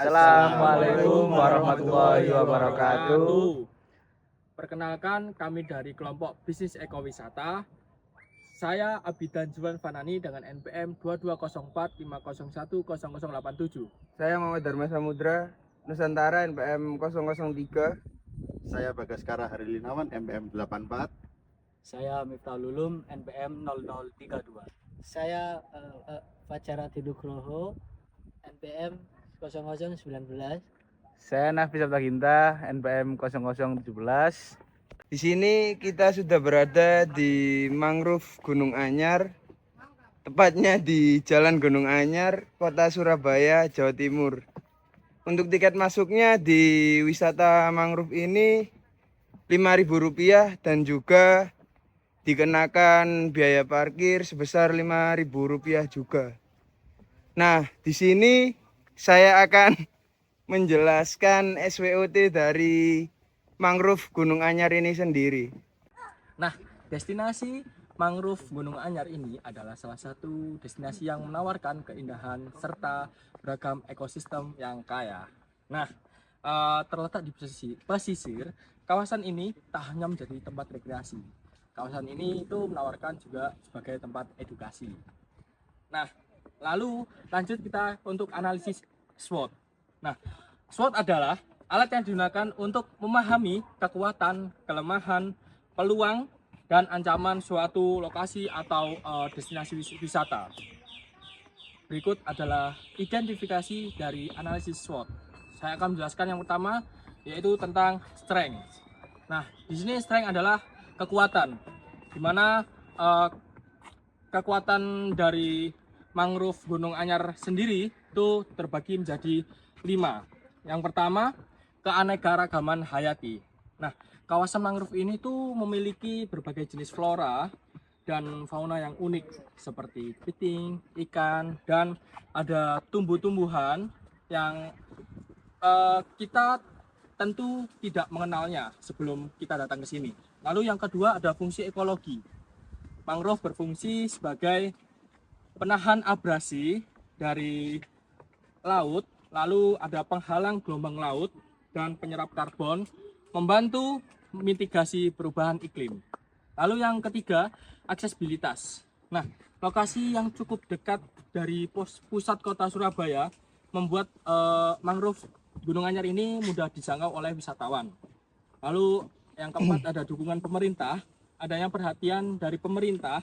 Assalamualaikum warahmatullahi wabarakatuh. Perkenalkan, kami dari kelompok bisnis ekowisata. Saya Abidan Juan Fanani dengan NPM 220450100087. Saya Muhammad Dharma Samudra, Nusantara NPM 003. Saya Bagaskara Harilinawan NPM 84. Saya Miftahul Ulum NPM 0032. Saya Fajar Adinugroho NPM 0019. Saya Nafis Sabtaginta NPM 0017. Di sini kita sudah berada di mangrove Gunung Anyar, tepatnya di Jalan Gunung Anyar, Kota Surabaya, Jawa Timur. Untuk tiket masuknya di wisata mangrove ini Rp5.000 dan juga dikenakan biaya parkir sebesar Rp5.000 juga. Nah, di sini saya akan menjelaskan SWOT dari mangrove Gunung Anyar ini sendiri. Nah, destinasi mangrove Gunung Anyar ini adalah salah satu destinasi yang menawarkan keindahan serta beragam ekosistem yang kaya. Nah, terletak di pesisir, kawasan ini tak hanya menjadi tempat rekreasi. Kawasan ini itu menawarkan juga sebagai tempat edukasi. Nah, lalu lanjut kita untuk analisis SWOT. Nah, SWOT adalah alat yang digunakan untuk memahami kekuatan, kelemahan, peluang, dan ancaman suatu lokasi atau destinasi wisata. Berikut adalah identifikasi dari analisis SWOT. Saya akan menjelaskan yang pertama, yaitu tentang strength. Nah, di sini strength adalah kekuatan, di mana kekuatan dari mangrove Gunung Anyar sendiri itu terbagi menjadi 5. Yang pertama, keanekaragaman hayati. Nah, kawasan mangrove ini tuh memiliki berbagai jenis flora dan fauna yang unik seperti kepiting, ikan, dan ada tumbuh-tumbuhan yang kita tentu tidak mengenalnya sebelum kita datang ke sini. Lalu yang kedua ada fungsi ekologi. Mangrove berfungsi sebagai penahan abrasi dari laut, lalu ada penghalang gelombang laut dan penyerap karbon, membantu mitigasi perubahan iklim. Lalu yang ketiga, aksesibilitas. Nah, lokasi yang cukup dekat dari pusat kota Surabaya membuat mangrove Gunung Anyar ini mudah dijangkau oleh wisatawan. Lalu yang keempat ada dukungan pemerintah, adanya perhatian dari pemerintah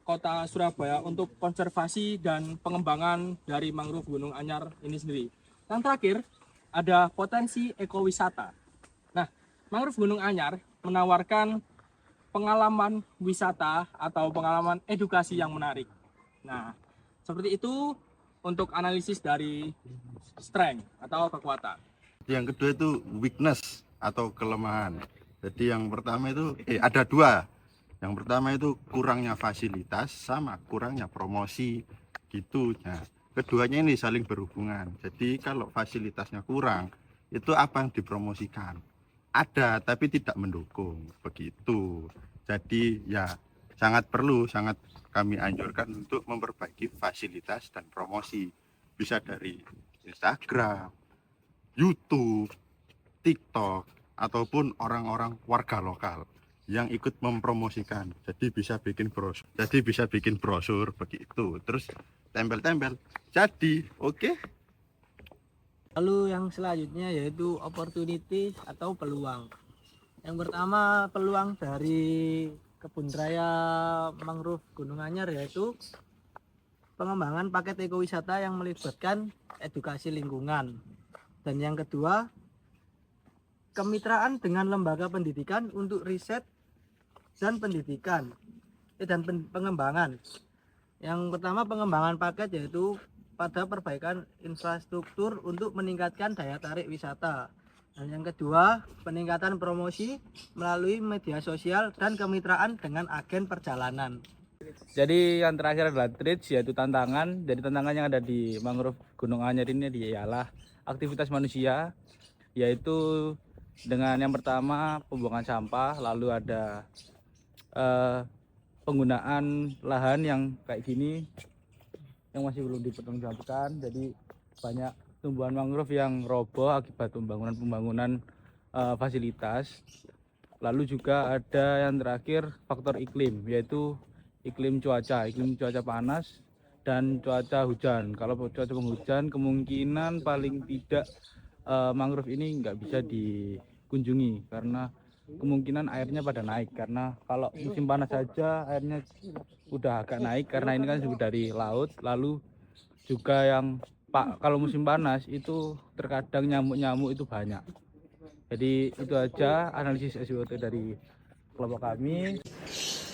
Kota Surabaya untuk konservasi dan pengembangan dari mangrove Gunung Anyar ini sendiri. Yang terakhir ada potensi ekowisata. Nah, mangrove Gunung Anyar menawarkan pengalaman wisata atau pengalaman edukasi yang menarik. Nah, seperti itu untuk analisis dari strength atau kekuatan. Yang kedua itu weakness atau kelemahan. Jadi yang pertama itu ada 2. Yang pertama itu kurangnya fasilitas sama kurangnya promosi gitu. Nah, keduanya ini saling berhubungan. Jadi kalau fasilitasnya kurang, itu apa yang dipromosikan? Ada tapi tidak mendukung begitu. Jadi ya sangat kami anjurkan untuk memperbaiki fasilitas dan promosi. Bisa dari Instagram, YouTube, TikTok, ataupun orang-orang warga lokal yang ikut mempromosikan. Jadi bisa bikin brosur begitu. Terus tempel-tempel. Jadi, oke. Lalu yang selanjutnya yaitu opportunity atau peluang. Yang pertama, peluang dari kebun raya mangrove Gunung Anyar yaitu pengembangan paket ekowisata yang melibatkan edukasi lingkungan. Dan yang kedua, kemitraan dengan lembaga pendidikan untuk riset dan pendidikan dan pengembangan. Yang pertama, pengembangan paket yaitu pada perbaikan infrastruktur untuk meningkatkan daya tarik wisata. Dan yang kedua, peningkatan promosi melalui media sosial dan kemitraan dengan agen perjalanan. Jadi yang terakhir adalah threats, yaitu tantangan. Jadi tantangan yang ada di mangrove Gunung Anyar ini ialah aktivitas manusia, yaitu dengan yang pertama pembuangan sampah, lalu ada penggunaan lahan yang kayak gini yang masih belum dipertanggungjawabkan. Jadi banyak tumbuhan mangrove yang roboh akibat pembangunan fasilitas. Lalu juga ada yang terakhir faktor iklim, yaitu iklim cuaca panas dan cuaca hujan. Kalau cuaca penghujan kemungkinan paling tidak mangrove ini nggak bisa dikunjungi karena kemungkinan airnya pada naik, karena kalau musim panas saja airnya udah agak naik karena ini kan sudah dari laut. Lalu juga yang kalau musim panas itu terkadang nyamuk-nyamuk itu banyak. Jadi itu aja analisis SWOT dari kelompok kami.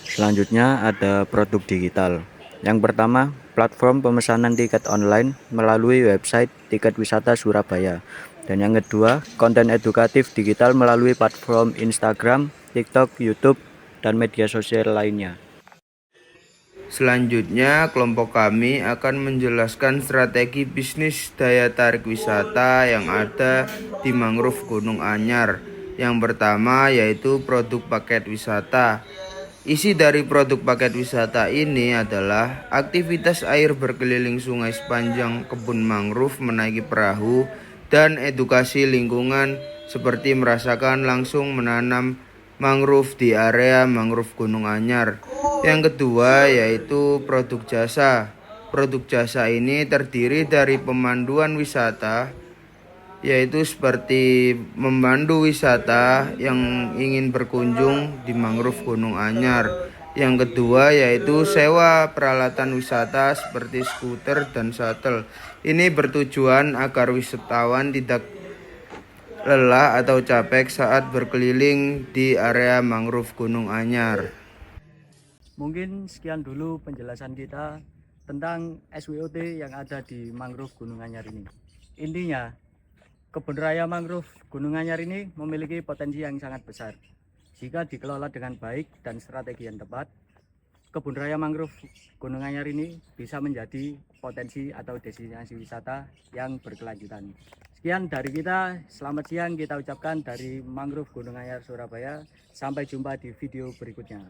Selanjutnya ada produk digital. Yang pertama, platform pemesanan tiket online melalui website Tiket Wisata Surabaya. Dan yang kedua, konten edukatif digital melalui platform Instagram, TikTok, YouTube, dan media sosial lainnya. Selanjutnya, kelompok kami akan menjelaskan strategi bisnis daya tarik wisata yang ada di mangrove Gunung Anyar. Yang pertama yaitu produk paket wisata. Isi dari produk paket wisata ini adalah aktivitas air berkeliling sungai sepanjang kebun mangrove menaiki perahu dan edukasi lingkungan seperti merasakan langsung menanam mangrove di area mangrove Gunung Anyar. Yang kedua yaitu produk jasa. Produk jasa ini terdiri dari pemanduan wisata, yaitu seperti memandu wisata yang ingin berkunjung di mangrove Gunung Anyar. Yang kedua yaitu sewa peralatan wisata seperti skuter dan shuttle. Ini bertujuan agar wisatawan tidak lelah atau capek saat berkeliling di area mangrove Gunung Anyar. Mungkin sekian dulu penjelasan kita tentang SWOT yang ada di mangrove Gunung Anyar ini. Intinya, kebun raya mangrove Gunung Anyar ini memiliki potensi yang sangat besar. Jika dikelola dengan baik dan strategi yang tepat, kebun raya mangrove Gunung Anyar ini bisa menjadi potensi atau destinasi wisata yang berkelanjutan. Sekian dari kita, selamat siang kita ucapkan dari mangrove Gunung Anyar Surabaya. Sampai jumpa di video berikutnya.